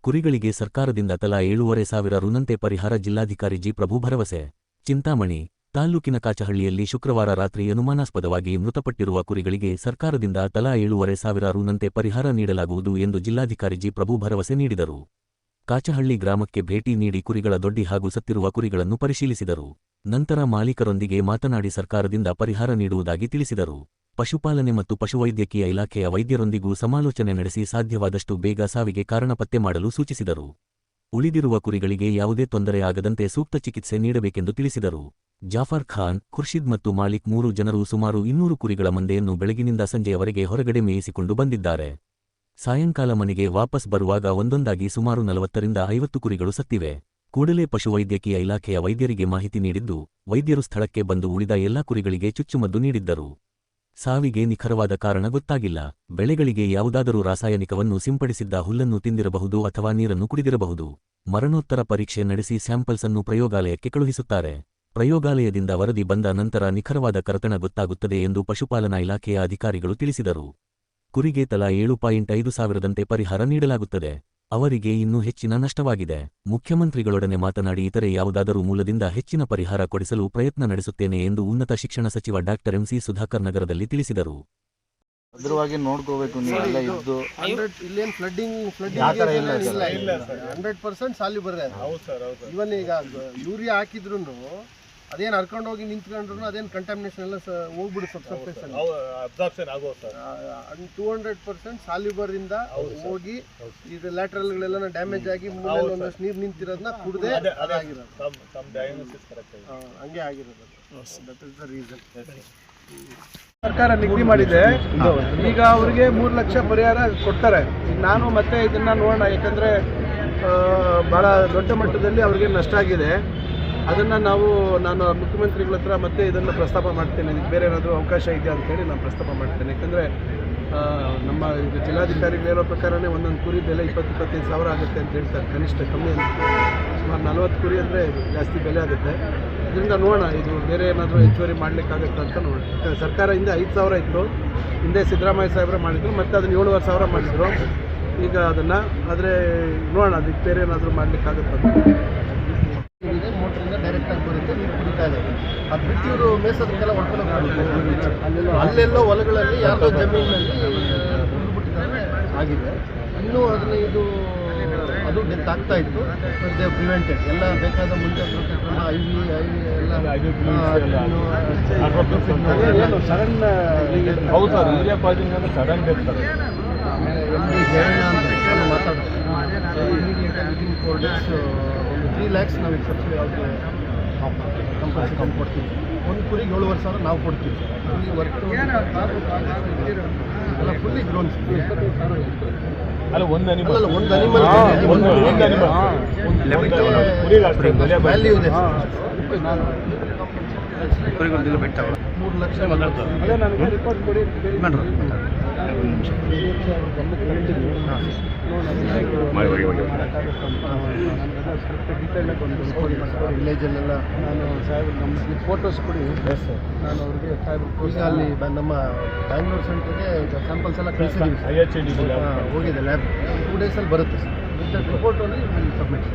ಕುರಿಗಳಿಗೆ ಸರ್ಕಾರದಿಂದ ತಲಾ 7,500 ರುನಂತೆ ಪರಿಹಾರ. ಜಿಲ್ಲಾಧಿಕಾರಿ ಜಿ. ಪ್ರಭು ಭರವಸೆ. ಚಿಂತಾಮಣಿ ತಾಲ್ಲೂಕಿನ ಕಾಚಹಳ್ಳಿಯಲ್ಲಿ ಶುಕ್ರವಾರ ರಾತ್ರಿ ಅನುಮಾನಾಸ್ಪದವಾಗಿ ಮೃತಪಟ್ಟಿರುವ ಕುರಿಗಳಿಗೆ ಸರ್ಕಾರದಿಂದ ತಲಾ 7,500 ರುನಂತೆ ಪರಿಹಾರ ನೀಡಲಾಗುವುದು ಎಂದು ಜಿಲ್ಲಾಧಿಕಾರಿ ಜಿ. ಪ್ರಭು ಭರವಸೆ ನೀಡಿದರು. ಕಾಚಹಳ್ಳಿ ಗ್ರಾಮಕ್ಕೆ ಭೇಟಿ ನೀಡಿ ಕುರಿಗಳ ದೊಡ್ಡಿ ಹಾಗೂ ಸತ್ತಿರುವ ಕುರಿಗಳನ್ನು ಪರಿಶೀಲಿಸಿದರು. ನಂತರ ಮಾಲೀಕರೊಂದಿಗೆ ಮಾತನಾಡಿ ಸರ್ಕಾರದಿಂದ ಪರಿಹಾರ ನೀಡುವುದಾಗಿ ತಿಳಿಸಿದರು. ಪಶುಪಾಲನೆ ಮತ್ತು ಪಶುವೈದ್ಯಕೀಯ ಇಲಾಖೆಯ ವೈದ್ಯರೊಂದಿಗೂ ಸಮಾಲೋಚನೆ ನಡೆಸಿ ಸಾಧ್ಯವಾದಷ್ಟು ಬೇಗ ಸಾವಿಗೆ ಕಾರಣ ಪತ್ತೆ ಮಾಡಲು ಸೂಚಿಸಿದರು. ಉಳಿದಿರುವ ಕುರಿಗಳಿಗೆ ಯಾವುದೇ ತೊಂದರೆ ಆಗದಂತೆ ಸೂಕ್ತ ಚಿಕಿತ್ಸೆ ನೀಡಬೇಕೆಂದು ತಿಳಿಸಿದರು. ಜಾಫರ್ ಖಾನ್, ಖುರ್ಷಿದ್ ಮತ್ತು ಮಾಲಿಕ್ 3 ಜನರು ಸುಮಾರು 200 ಕುರಿಗಳ ಮಂದೆಯನ್ನು ಬೆಳಗಿನಿಂದ ಸಂಜೆಯವರೆಗೆ ಹೊರಗಡೆ ಮೇಯಿಸಿಕೊಂಡು ಬಂದಿದ್ದಾರೆ. ಸಾಯಂಕಾಲ ಮನೆಗೆ ವಾಪಸ್ ಬರುವಾಗ ಒಂದೊಂದಾಗಿ ಸುಮಾರು 40ರಿಂದ 50 ಕುರಿಗಳು ಸತ್ತಿವೆ. ಕೂಡಲೇ ಪಶುವೈದ್ಯಕೀಯ ಇಲಾಖೆಯ ವೈದ್ಯರಿಗೆ ಮಾಹಿತಿ ನೀಡಿದ್ದು, ವೈದ್ಯರು ಸ್ಥಳಕ್ಕೆ ಬಂದು ಉಳಿದ ಎಲ್ಲಾ ಕುರಿಗಳಿಗೆ ಚುಚ್ಚುಮದ್ದು ನೀಡಿದ್ದರು. ಸಾವಿಗೆ ನಿಖರವಾದ ಕಾರಣ ಗೊತ್ತಾಗಿಲ್ಲ. ಬೆಳೆಗಳಿಗೆ ಯಾವುದಾದರೂ ರಾಸಾಯನಿಕವನ್ನು ಸಿಂಪಡಿಸಿದ್ದ ಹುಲ್ಲನ್ನು ತಿಂದಿರಬಹುದು ಅಥವಾ ನೀರನ್ನು ಕುಡಿದಿರಬಹುದು. ಮರಣೋತ್ತರ ಪರೀಕ್ಷೆ ನಡೆಸಿ ಸ್ಯಾಂಪಲ್ಸ್ ಅನ್ನು ಪ್ರಯೋಗಾಲಯಕ್ಕೆ ಕಳುಹಿಸುತ್ತಾರೆ. ಪ್ರಯೋಗಾಲಯದಿಂದ ವರದಿ ಬಂದ ನಂತರ ನಿಖರವಾದ ಕರತಣ ಗೊತ್ತಾಗುತ್ತದೆ ಎಂದು ಪಶುಪಾಲನಾ ಇಲಾಖೆಯ ಅಧಿಕಾರಿಗಳು ತಿಳಿಸಿದರು. ಕುರಿಗೆ ತಲಾ 7,500 ಸಾವಿರದಂತೆ ಪರಿಹಾರ ನೀಡಲಾಗುತ್ತದೆ. ಅವರಿಗೆ ಇನ್ನೂ ಹೆಚ್ಚಿನ ನಷ್ಟವಾಗಿದೆ. ಮುಖ್ಯಮಂತ್ರಿಗಳೊಡನೆ ಮಾತನಾಡಿ ಇತರೆ ಯಾವುದಾದರೂ ಮೂಲದಿಂದ ಹೆಚ್ಚಿನ ಪರಿಹಾರ ಕೊಡಿಸಲು ಪ್ರಯತ್ನ ನಡೆಸುತ್ತೇನೆ ಎಂದು ಉನ್ನತ ಶಿಕ್ಷಣ ಸಚಿವ ಡಾ. ಎಂ.ಸಿ. ಸುಧಾಕರ್ ನಗರದಲ್ಲಿ ತಿಳಿಸಿದರು. ಭದ್ರವಾಗಿ ನೋಡ್ಕೋಬೇಕು. ನೀವೆಲ್ಲ ಇದ್ದು ಇಲ್ಲೇನು ಫ್ಲಡ್ಡಿಂಗ್ ಇಲ್ಲ 100% ಸಾಲಿ ಬರದೆ. ಇವನ್ ಈಗ ಯೂರಿಯಾ ಹಾಕಿದ್ರು ಅದೇನು ಹರ್ಕೊಂಡು ಹೋಗಿ ನಿಂತ್ಕೊಂಡ್ರು ಅದೇನು ಕಂಟಾಮಿನೇಷನ್ ಎಲ್ಲ ಹೋಗ್ಬಿಡುತ್ತೆ. ಸರ್ಫೇಸ್ ಅಲ್ಲಿ 200% ಸಾಲಿಬರ್ ಇಂದ ಹೋಗಿ ಇದು ಲ್ಯಾಟ್ರಲ್ಗಳೆಲ್ಲ ಡ್ಯಾಮೇಜ್ ಆಗಿ ಮೂಲೆಯಲ್ಲಿ ಒಂದಷ್ಟು ನೀರು ನಿಂತಿರೋದನ್ನ ಕುಡ್ದೆ ಅದಾಗಿರೋದು. ಹಂಗೆ ಆಗಿರೋದು. That is the reason. ಸರ್ಕಾರ ನಿಗದಿ ಮಾಡಿದೆ. ಈಗ ಅವರಿಗೆ 3 ಲಕ್ಷ ಪರಿಹಾರ ಕೊಡ್ತಾರೆ. ನಾನು ಮತ್ತೆ ಇದನ್ನ ನೋಡೋಣ, ಯಾಕಂದ್ರೆ ಬಹಳ ದೊಡ್ಡ ಮಟ್ಟದಲ್ಲಿ ಅವರಿಗೆ ನಷ್ಟ ಆಗಿದೆ. ಅದನ್ನು ನಾನು ಮುಖ್ಯಮಂತ್ರಿಗಳ ಹತ್ರ ಮತ್ತೆ ಇದನ್ನು ಪ್ರಸ್ತಾಪ ಮಾಡ್ತೇನೆ. ಇದಕ್ಕೆ ಬೇರೆ ಏನಾದರೂ ಅವಕಾಶ ಇದೆಯಾ ಅಂತೇಳಿ ನಾನು ಪ್ರಸ್ತಾಪ ಮಾಡ್ತೇನೆ. ಯಾಕಂದರೆ ನಮ್ಮ ಈಗ ಜಿಲ್ಲಾಧಿಕಾರಿಗಳು ಹೇಳೋ ಪ್ರಕಾರನೇ ಒಂದೊಂದು ಕುರಿ ಬೆಲೆ 20-25 ಸಾವಿರ ಆಗುತ್ತೆ ಅಂತ ಹೇಳ್ತಾರೆ. ಕಮ್ಮಿ ಸುಮಾರು 40 ಕುರಿ ಅಂದರೆ ಜಾಸ್ತಿ ಬೆಲೆ ಆಗುತ್ತೆ. ಇದರಿಂದ ನೋಡೋಣ, ಇದು ಬೇರೆ ಏನಾದರೂ ಹೆಚ್ಚುವರಿ ಮಾಡಲಿಕ್ಕಾಗುತ್ತೆ ಅಂತ ನೋಡಿ. ಸರ್ಕಾರ ಹಿಂದೆ 5,000 ಇತ್ತು, ಹಿಂದೆ ಸಿದ್ದರಾಮಯ್ಯ ಸಾಹೇಬ್ರೆ ಮಾಡಿದರು, ಮತ್ತು ಅದನ್ನು 7,500 ಮಾಡಿದರು ಈಗ ಅದನ್ನು. ಆದರೆ ನೋಡೋಣ, ಅದಕ್ಕೆ ಬೇರೆ ಏನಾದರೂ ಮಾಡಲಿಕ್ಕಾಗುತ್ತೆ ಅಂತ. ಮೋಟ್ರಿಂದ ಡೈರೆಕ್ಟಾಗಿ ಬರುತ್ತೆ, ನೀರು ಕುಡಿತಾ ಇದೆ. ಅದು ಬಿಟ್ಟು ಇವರು ಮೇಸೋದಕ್ಕೆಲ್ಲ ಹೊಡ್ಕೊಂಡು ಅಲ್ಲೆಲ್ಲೋ ಹೊಲಗಳಲ್ಲಿ ಯಾರೋ ಜಮೀನಿನಲ್ಲಿ ಬಿಟ್ಟಿದ್ದಾರೆ ಆಗಿದೆ. ಇನ್ನೂ ಅದನ್ನು ಅದು ಡೆತ್ ಆಗ್ತಾ ಇತ್ತು. ದೇ ಪ್ರಿವೆಂಟೆಡ್ ಎಲ್ಲ ಬೇಕಾದ ಮುಂಜಾಗ್ರತೆ ಕ್ರಮ ಸಡನ್ MD ಜಯಣ್ಣ ಅಂತ ಮಾತಾಡ್ತಾರೆ. ಇಮಿಡಿಯೇಟಾಗಿ ವಿದಿನ್ 4 ಡೇಸ್ 3 lakhs ನಾವು ಸಬ್ಸಿಡಿ ಅವ್ರಿಗೆ ಕಂಪಲ್ಸರಿ ಕೊಡ್ತೀವಿ. ಒಂದು ಕುರಿಗೆ 7,500 ನಾವು ಕೊಡ್ತೀವಿ. ಇಲ್ಲಿ ವರ್ಕ್ ಎಲ್ಲ ಫುಲ್ಲಿ ಗ್ರೋನ್. ಒಂದು ಅನಿಮಲ್ ವ್ಯಾಲ್ಯೂ ಇದೆ. 3 ಲಕ್ಷ ಅದೇ ನನಗೆ ರಿಪೋರ್ಟ್ ಕೊಡಿ. ವಿಲೇಜಲ್ಲೆಲ್ಲ ನಾನು ಸಾಹೇಬ್ ನಮಗೆ ಫೋಟೋಸ್ ಕೊಡಿ. ನಾನು ಅವ್ರಿಗೆ ಸಾಹೇಬ್ ಈಗ ಅಲ್ಲಿ ನಮ್ಮ ಬ್ಯಾಂಗ್ಳೂರು ಸೆಂಟ್ರಿಗೆ ಈಗ ಸ್ಯಾಂಪಲ್ಸ್ ಎಲ್ಲ ಕಳಿಸಿದ್ದೀವಿ. ಹೋಗಿದೆ ಲ್ಯಾಬ್. 2 ಡೇಸಲ್ಲಿ ಬರುತ್ತೆ ಸರ್. Report submit.